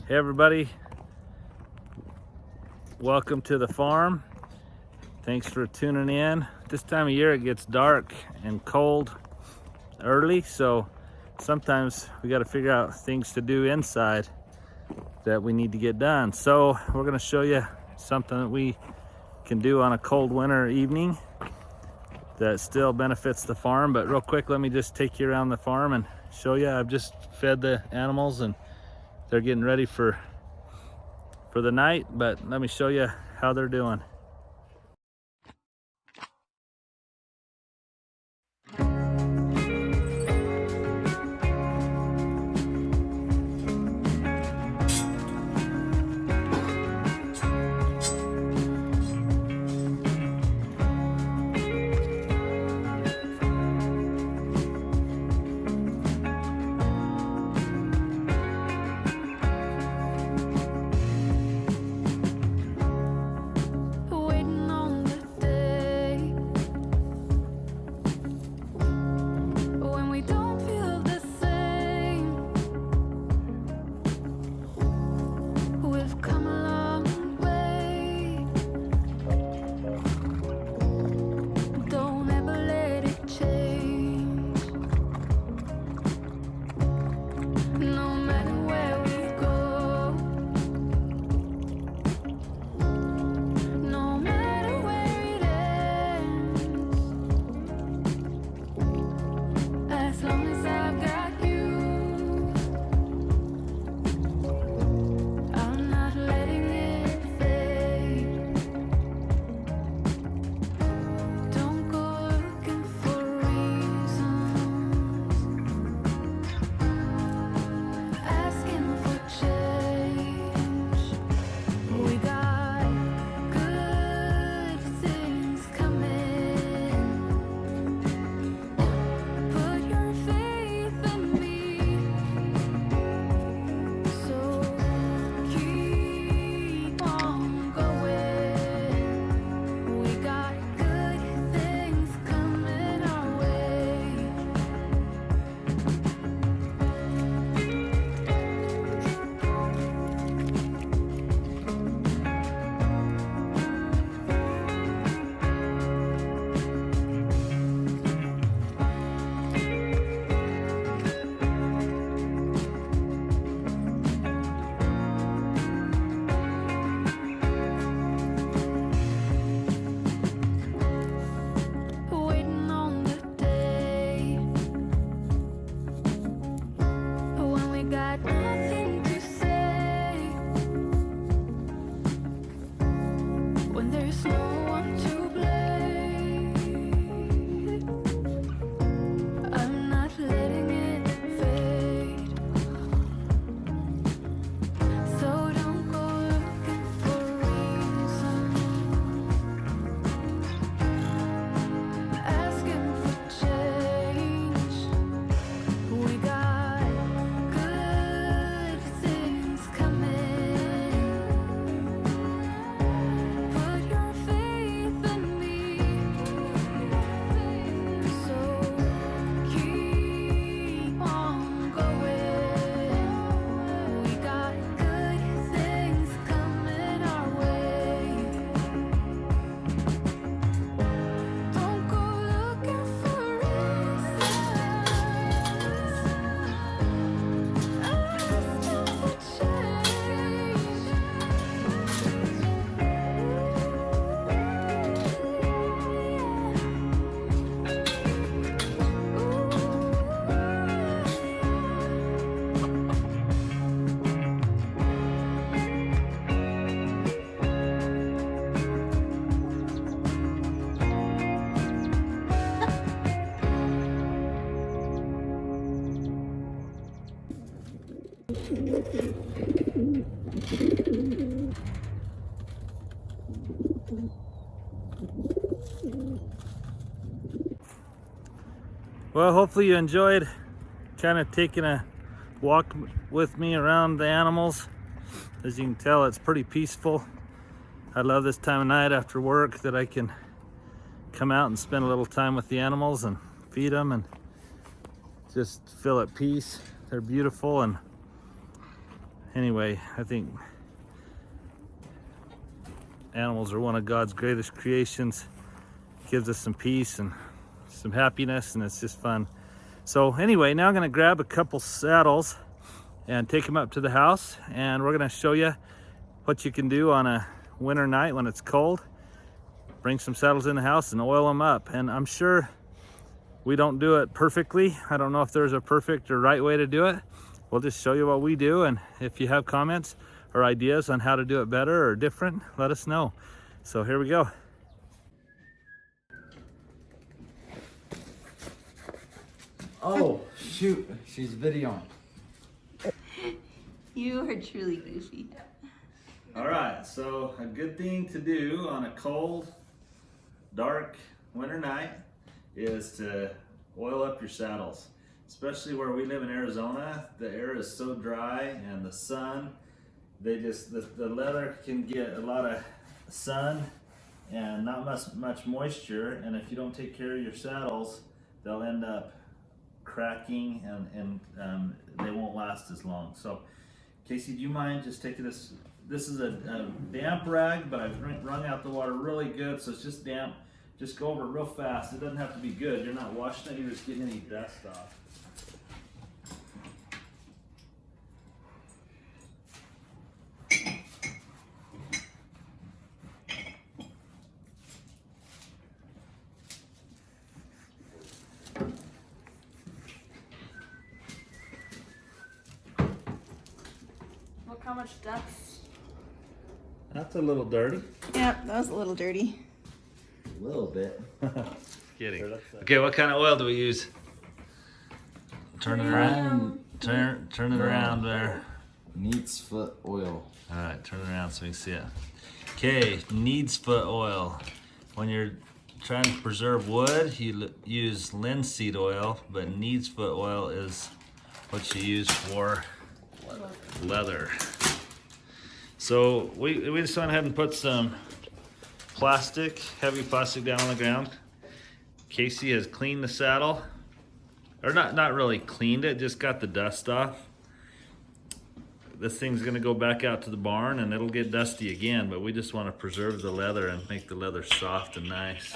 Hey everybody, welcome to the farm. Thanks for tuning in. This time of year it gets dark and cold early, so sometimes we got to figure out things to do inside that we need to get done. So we're going to show you something that we can do on a cold winter evening that still benefits the farm. But real quick, let me just take you around the farm and show you. I've just fed the animals and they're getting ready for the night, but let me show you how they're doing. Well, hopefully you enjoyed kind of taking a walk with me around the animals. As you can tell, it's pretty peaceful. I love this time of night after work that I can come out and spend a little time with the animals and feed them and just feel at peace. They're beautiful, and anyway, I think animals are one of God's greatest creations. Gives us some peace and some happiness, and it's just fun. So anyway, now I'm gonna grab a couple saddles and take them up to the house, and we're gonna show you what you can do on a winter night when it's cold. Bring some saddles in the house and oil them up. And I'm sure we don't do it perfectly. I don't know if there's a perfect or right way to do it. We'll just show you what we do, and if you have comments or ideas on how to do it better or different, let us know. So here we go. Oh, shoot, she's videoing. You are truly goofy. All right, so a good thing to do on a cold, dark winter night is to oil up your saddles. Especially where we live in Arizona, the air is so dry, and the sun, the leather can get a lot of sun and not much moisture, and if you don't take care of your saddles, they'll end up cracking and they won't last as long. So Casey, do you mind just taking this? This is a damp rag, but I've wrung out the water really good, so it's just damp. Just go over it real fast. It doesn't have to be good. You're not washing it, you're just getting any dust off. Look how much dust. That's a little dirty. Yep, that was a little dirty. A little bit. Kidding. Okay, what kind of oil do we use? Turn it around. Turn it around there. Neat's foot oil. All right, turn it around so we can see it. Okay, needs foot oil. When you're trying to preserve wood, you use linseed oil, but needs foot oil is what you use for leather. So we just went ahead and put some plastic, heavy plastic down on the ground. Casey has cleaned the saddle, or not really cleaned it, just got the dust off. This thing's gonna go back out to the barn and it'll get dusty again, but we just wanna preserve the leather and make the leather soft and nice.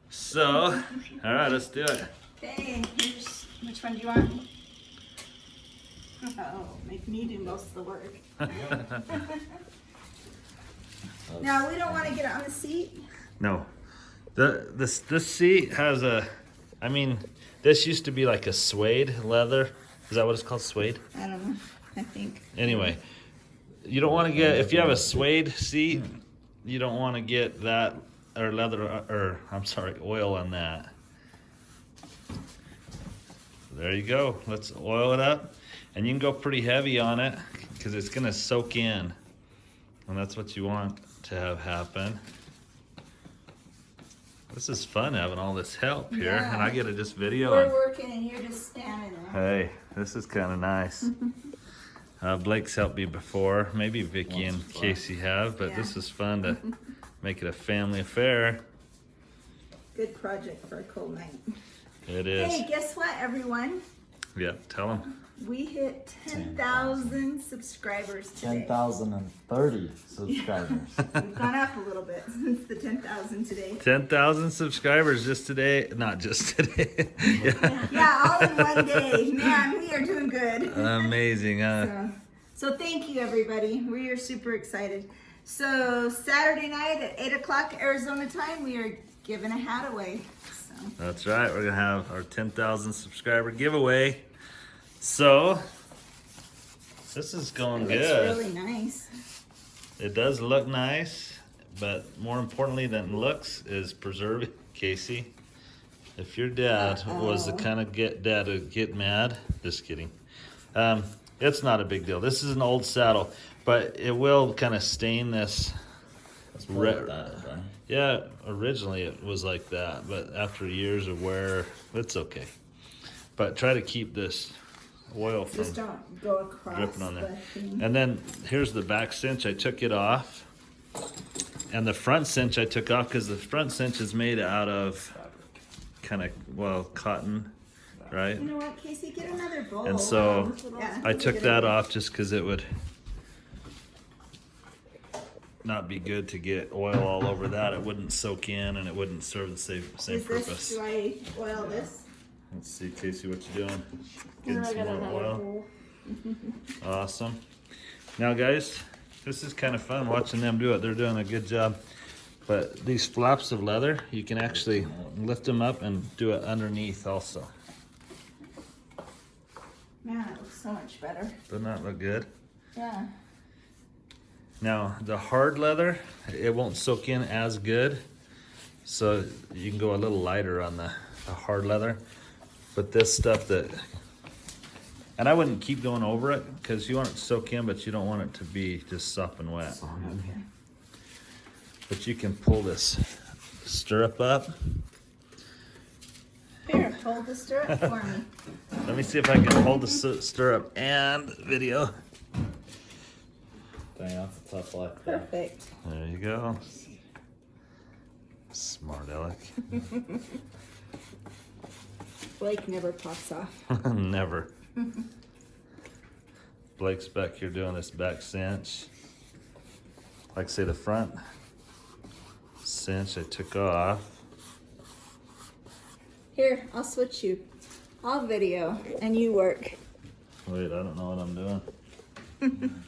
So, all right, let's do it. Okay, here's, which one do you want? Oh, make me do most of the work. Now, we don't want to get on the seat. No, this seat has a, I mean, this used to be like a suede leather. Is that what it's called, suede? I don't know, I think. Anyway, you don't want to get, if you have a suede seat, you don't want to get that, or leather, or I'm sorry, oil on that. There you go, let's oil it up. And you can go pretty heavy on it because it's gonna soak in. And that's what you want to have happen. This is fun having all this help here, Yeah. and I get to just video. We're working and you're just standing there. Hey, this is kind of nice. Blake's helped me before. Maybe Vicky and Casey have, but Yeah. this is fun to make it a family affair. Good project for a cold night. It is. Hey, guess what, everyone? Yeah, tell them. We hit 10,000 subscribers today. 10,030 subscribers. We've gone up a little bit since the 10,000 today. 10,000 subscribers just today. Not just today. Yeah. Yeah, all in one day. Man, we are doing good. Amazing, huh? So thank you, everybody. We are super excited. So Saturday night at 8 o'clock Arizona time, we are giving a hat away. So. That's right. We're going to have our 10,000 subscriber giveaway. So, this is going good. It's really nice. It does look nice, but more importantly than looks is preserving. Casey, if your dad was the kind of dad to get mad, just kidding. It's not a big deal. This is an old saddle, but it will kind of stain this. Yeah, originally it was like that, but after years of wear, it's okay. But try to keep this oil from Just don't go across dripping on there. the thing. And then here's the back cinch. I took it off, and the front cinch I took off because the front cinch is made out of kind of, well, cotton right? You know what, Casey? Get another bowl. And so Yeah, I that's a took good that idea. off just because it would not be good to get oil all over that. It wouldn't soak in and it wouldn't serve the same Is purpose. this, do I oil this? Let's see, Casey, what you doing? And Getting I some got more another oil. bowl. Awesome. Now, guys, this is kind of fun watching them do it. They're doing a good job. But these flaps of leather, you can actually lift them up and do it underneath also. Man, it looks so much better. Doesn't that look good? Yeah. Now, the hard leather, it won't soak in as good. So you can go a little lighter on the hard leather. But this stuff that, and I wouldn't keep going over it because you want it to soak in, but you don't want it to be just sopping wet. But you can pull this stirrup up. Here, hold the stirrup for me. Let me see if I can hold the stirrup and video. Dang, that's a tough life there. Perfect. There you go. Smart aleck. Blake never pops off. Never. Blake's back here doing this back cinch. Like I say, the front cinch I took off. Here, I'll switch you. I'll video and you work. Wait, I don't know what I'm doing.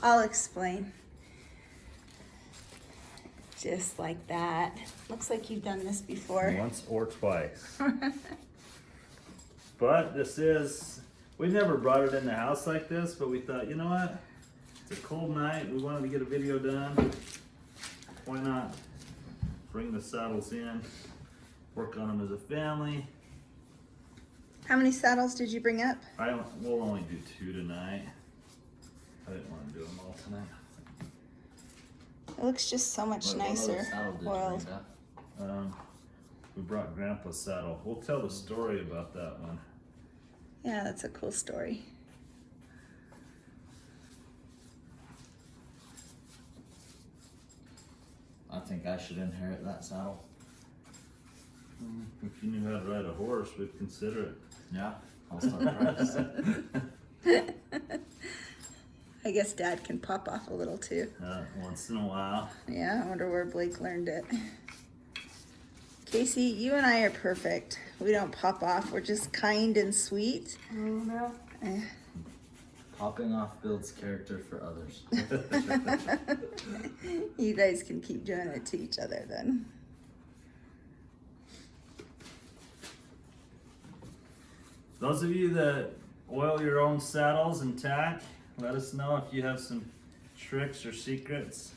I'll explain. Just like that. Looks like you've done this before. Once or twice. But this is, we never brought it in the house like this, but we thought, you know what? It's a cold night. We wanted to get a video done. Why not bring the saddles in, work on them as a family. How many saddles did you bring up? We'll only do 2 tonight. I didn't want to do them all tonight. It looks just so much What nicer other saddle did you oiled. bring up? We brought Grandpa's saddle. We'll tell the story about that one. Yeah, that's a cool story. I think I should inherit that saddle. If you knew how to ride a horse, we'd consider it. Yeah, I'll start practicing. I guess Dad can pop off a little too. Once in a while. Yeah, I wonder where Blake learned it. Casey, you and I are perfect. We don't pop off. We're just kind and sweet. Oh no. Popping off builds character for others. You guys can keep doing it to each other then. Those of you that oil your own saddles and tack, let us know if you have some tricks or secrets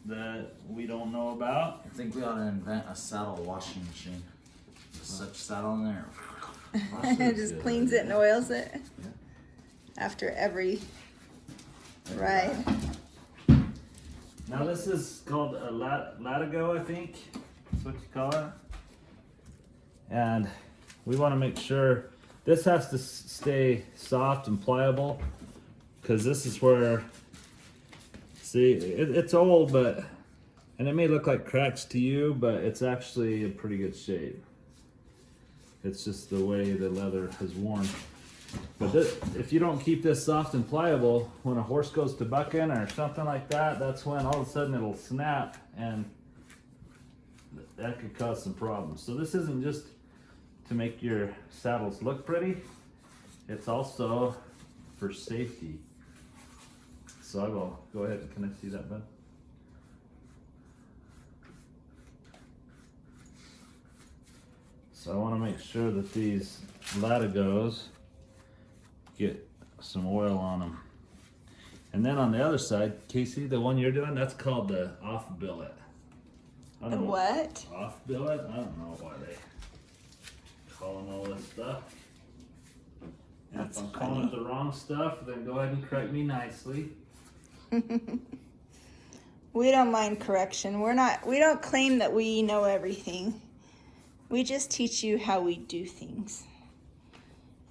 that we don't know about. I think we ought to invent a saddle washing machine. Just such saddle in there. It just cleans it and oils it after every ride. Now this is called a latigo, I think. That's what you call it. And we want to make sure this has to stay soft and pliable, because this is where, see, it's old, but, and it may look like cracks to you, but it's actually in pretty good shape. It's just the way the leather has worn. But if you don't keep this soft and pliable, when a horse goes to bucking or something like that, that's when all of a sudden it'll snap, and that could cause some problems. So this isn't just to make your saddles look pretty, it's also for safety. So I will go ahead. Can I see that, bud? So I want to make sure that these latigos get some oil on them. And then on the other side, Casey, the one you're doing, that's called the off billet. I The don't know. what? Off billet? I don't know why they call them all this stuff. And That's if I'm calling it the wrong stuff, then go ahead and correct me nicely. We don't mind correction. We don't claim that we know everything. We just teach you how we do things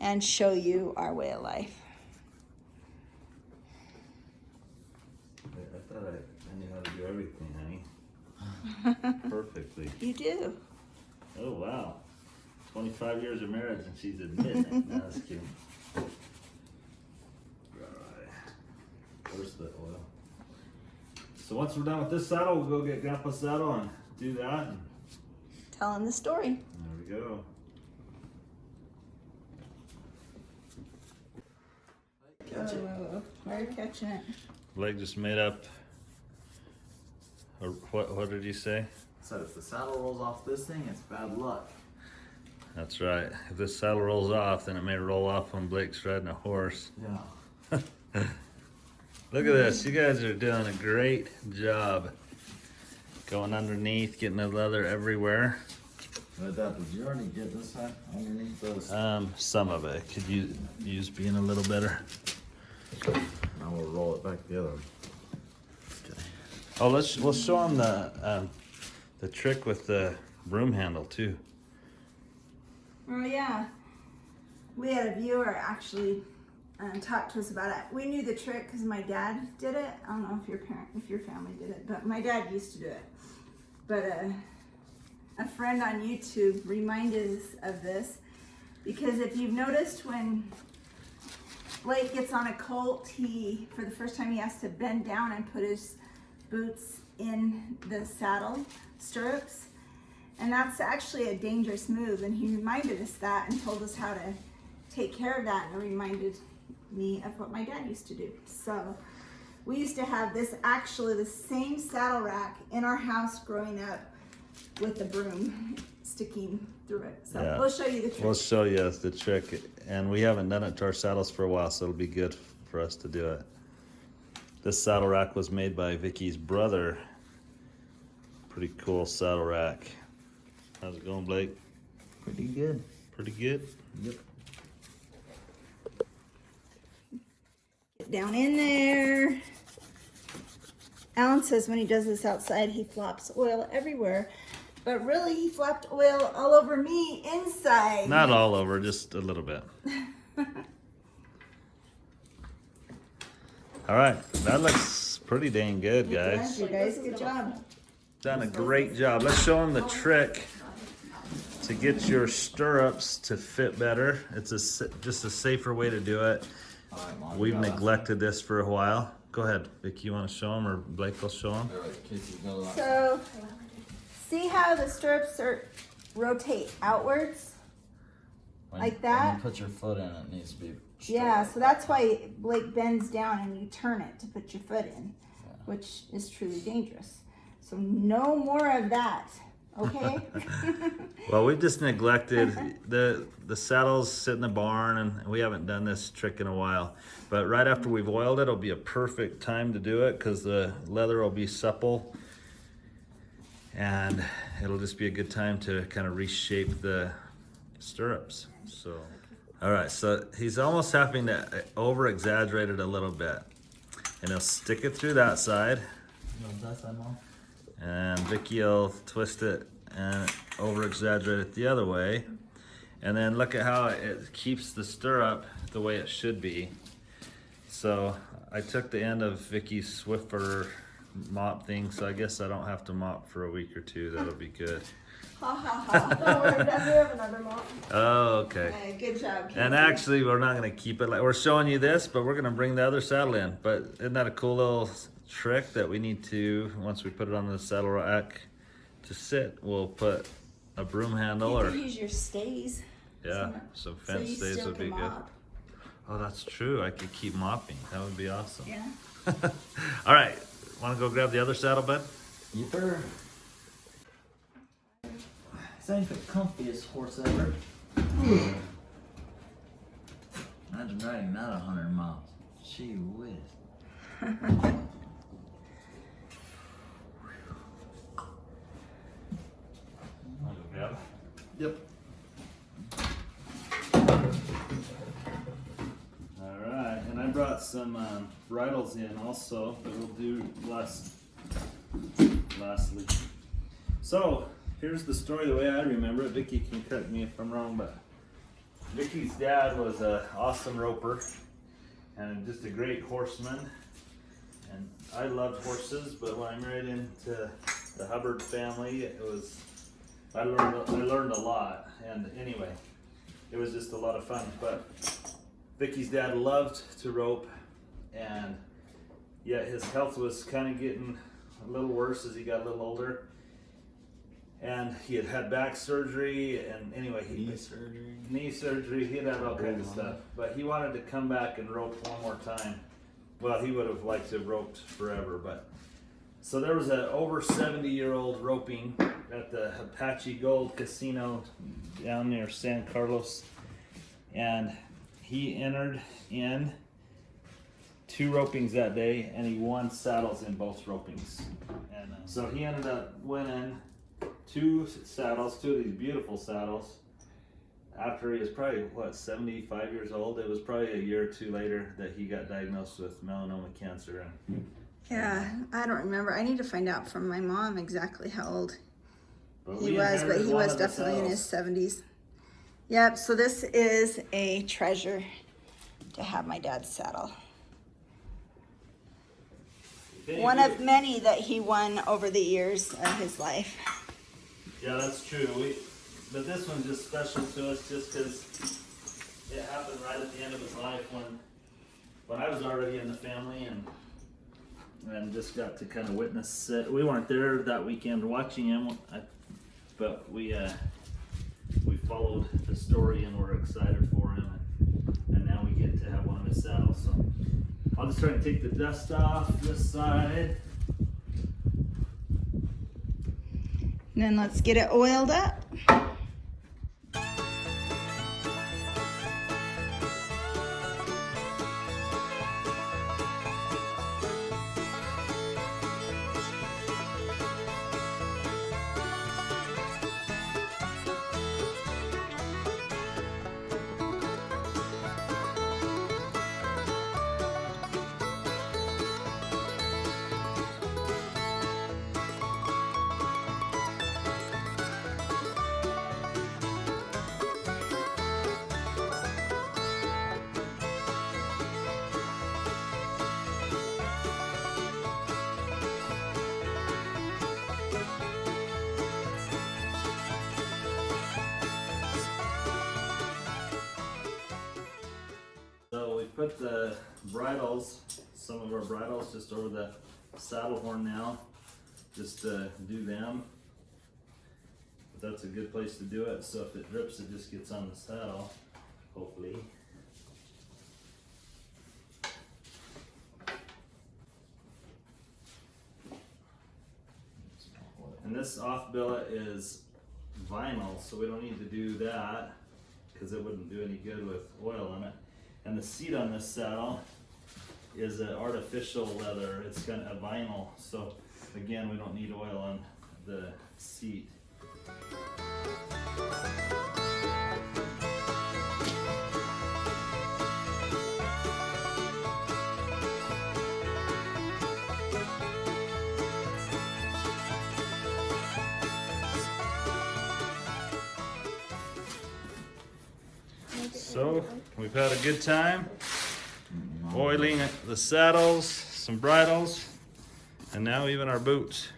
and show you our way of life. I thought I knew how to do everything, honey. Perfectly. You do. Oh, wow. 25 years of marriage and she's admitting it. No, that's cute. Alright. Where's the oil? So once we're done with this saddle, we'll go get Grandpa's saddle and do that. And Tell him the story. there we go. Catch it. Why are you catching it? Blake just made up. Or what did you say? So if the saddle rolls off this thing, it's bad luck. That's right. If this saddle rolls off, then it may roll off when Blake's riding a horse. Yeah. Look at this. You guys are doing a great job. Going underneath, getting the leather everywhere. But Dad, did you already get this side underneath those? Some of it could use being a little better. Now we'll roll it back the other way. Okay. Oh, we'll show them the trick with the broom handle too. Oh yeah, we had a viewer actually talk to us about it. We knew the trick because my dad did it. I don't know if your family did it, but my dad used to do it. But a friend on YouTube reminded us of this because if you've noticed when Blake gets on a colt, for the first time he has to bend down and put his boots in the saddle stirrups. And that's actually a dangerous move, and he reminded us that and told us how to take care of that, and it reminded me of what my dad used to do. So we used to have this, actually the same saddle rack in our house growing up with the broom sticking through it. So Yeah. we'll show you the trick. We'll show you the trick, and we haven't done it to our saddles for a while, so it'll be good for us to do it. This saddle rack was made by Vicky's brother. Pretty cool saddle rack. How's it going, Blake? Pretty good. Pretty good? Yep. Get down in there. Alan says when he does this outside, he flops oil everywhere. But really, he flopped oil all over me inside. Not all over, just a little bit. All right, that looks pretty dang good, guys. You guys, good job. Done a great job. Let's show them the trick to get your stirrups to fit better. It's just a safer way to do it. All right, Mom, We've you got neglected this for a while. Go ahead, Vicky, you want to show them, or Blake will show them? All right, Casey, go that So, see how the stirrups rotate outwards? like that? When you put your foot in, it needs to be straight. Yeah, so that's why Blake bends down and you turn it to put your foot in, which is truly dangerous. So no more of that, okay? Well, we've just neglected the saddles sit in the barn, and we haven't done this trick in a while. But right after we've oiled it, it'll be a perfect time to do it because the leather will be supple, and it'll just be a good time to kind of reshape the stirrups. So, all right, so he's almost having to over-exaggerate it a little bit, and he'll stick it through that side. You want that side, Mom? And Vicky will twist it and over-exaggerate it the other way. And then look at how it keeps the stirrup the way it should be. So I took the end of Vicky's Swiffer mop thing, so I guess I don't have to mop for a week or two. That'll be good. Ha ha ha. Don't worry, Dad, we have another mop. Oh, okay. Hey, good job, Casey. And actually, we're not gonna keep it like, we're showing you this, but we're gonna bring the other saddle in. But isn't that a cool little trick that we need to, once we put it on the saddle rack to sit, we'll put a broom handle You or, could use your stays. yeah, some So fence you stays still would be can good. mop. Oh, that's true. I could keep mopping. That would be awesome. Yeah. All right, wanna go grab the other saddle, bud? Yipper. This ain't the comfiest horse ever. Imagine riding that 100 miles. Gee whiz. Wanna go grab it? Yep. All right, and I brought some bridles in also that we'll do lastly. So here's the story the way I remember it. Vicky can correct me if I'm wrong, but Vicky's dad was an awesome roper and just a great horseman. And I loved horses, but when I married into the Hubbard family, it was I learned a lot, and anyway, it was just a lot of fun. But Vicky's dad loved to rope, and yeah, his health was kind of getting a little worse as he got a little older, and he had back surgery, and anyway, knee surgery, he had all kinds of stuff. But he wanted to come back and rope one more time. Well, he would have liked to have roped forever, but so there was an over 70-year-old roping at the Apache Gold Casino down near San Carlos, and he entered in 2 ropings that day, and he won saddles in both ropings. And so he ended up winning 2 saddles, 2 of these beautiful saddles, after he was probably, 75 years old. It was probably a year or 2 later that he got diagnosed with melanoma cancer. And Yeah, I don't remember. I need to find out from my mom exactly how old but he we was, but inherited he one was of the definitely in saddles. his 70s. Yep, so this is a treasure to have my dad's saddle. Okay, One good. of many that he won over the years of his life. Yeah, that's true. But this one's just special to us just because it happened right at the end of his life when I was already in the family and just got to kind of witness it. We weren't there that weekend watching him, but we followed the story and we're excited for him, and now we get to have one of his saddles. So I'll just try and take the dust off this side. And then let's get it oiled up. So we put the bridles, some of our bridles, just over the saddle horn now, just to do them. But that's a good place to do it, so if it drips, it just gets on the saddle, hopefully. And this off billet is vinyl, so we don't need to do that because it wouldn't do any good with oil on it. And the seat on this saddle is an artificial leather. It's kind of vinyl, so again, we don't need oil on the seat. So we've had a good time oiling the saddles, some bridles, and now even our boots.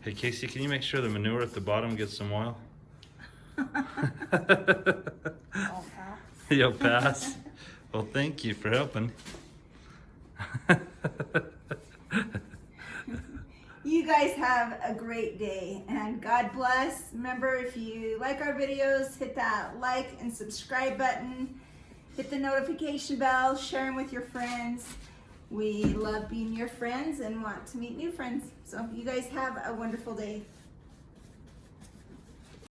Hey Casey, can you make sure the manure at the bottom gets some oil? I'll pass. You'll pass. Well, thank you for helping. You guys have a great day and God bless. Remember, if you like our videos, hit that like and subscribe button. Hit the notification bell, share them with your friends. We love being your friends and want to meet new friends. So you guys have a wonderful day.